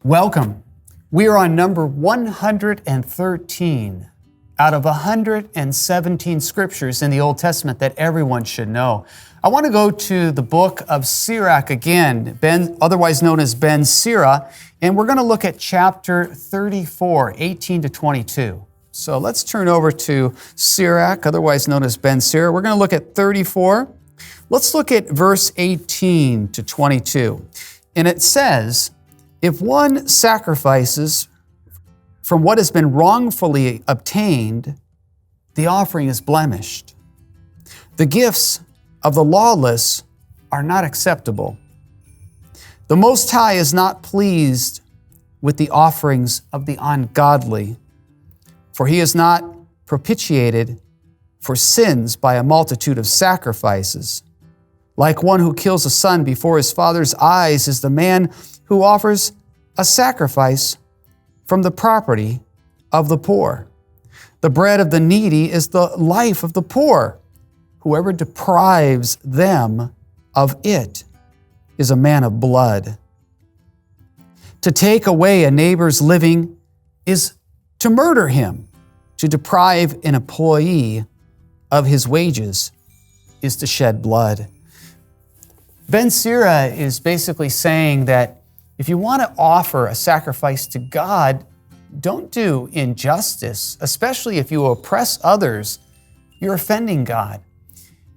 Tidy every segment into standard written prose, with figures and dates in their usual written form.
Welcome. We are on number 113 out of 117 scriptures in the Old Testament that everyone should know. I want to go to the book of Sirach again, otherwise known as Ben Sira, and we're going to look at chapter 34, 18 to 22. So let's turn over to Sirach, otherwise known as Ben Sira. We're going to look at 34. Let's look at verse 18 to 22. And it says, "If one sacrifices from what has been wrongfully obtained, the offering is blemished. The gifts of the lawless are not acceptable. The Most High is not pleased with the offerings of the ungodly, for he is not propitiated for sins by a multitude of sacrifices. Like one who kills a son before his father's eyes is the man who offers a sacrifice from the property of the poor. The bread of the needy is the life of the poor. Whoever deprives them of it is a man of blood. To take away a neighbor's living is to murder him. To deprive an employee of his wages is to shed blood." Ben Sira is basically saying that if you want to offer a sacrifice to God, don't do injustice, especially if you oppress others. You're offending God.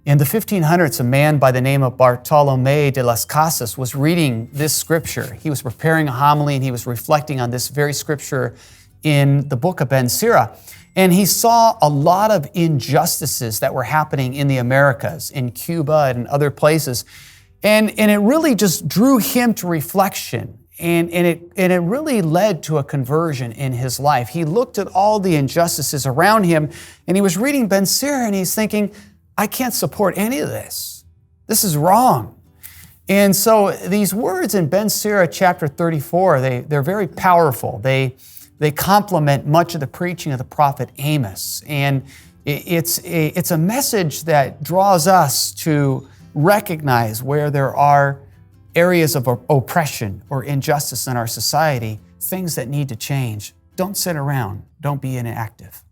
In the 1500s, a man by the name of Bartolomé de las Casas was reading this scripture. He was preparing a homily and he was reflecting on this very scripture in the book of Ben Sira. And he saw a lot of injustices that were happening in the Americas, in Cuba and other places. And it really just drew him to reflection. And it really led to a conversion in his life. He looked at all the injustices around him and he was reading Ben Sira and he's thinking, I can't support any of this. This is wrong. And so these words in Ben Sira chapter 34, they're very powerful. They complement much of the preaching of the prophet Amos. And it's a message that draws us to recognize where there are areas of oppression or injustice in our society, things that need to change. Don't sit around. Don't be inactive.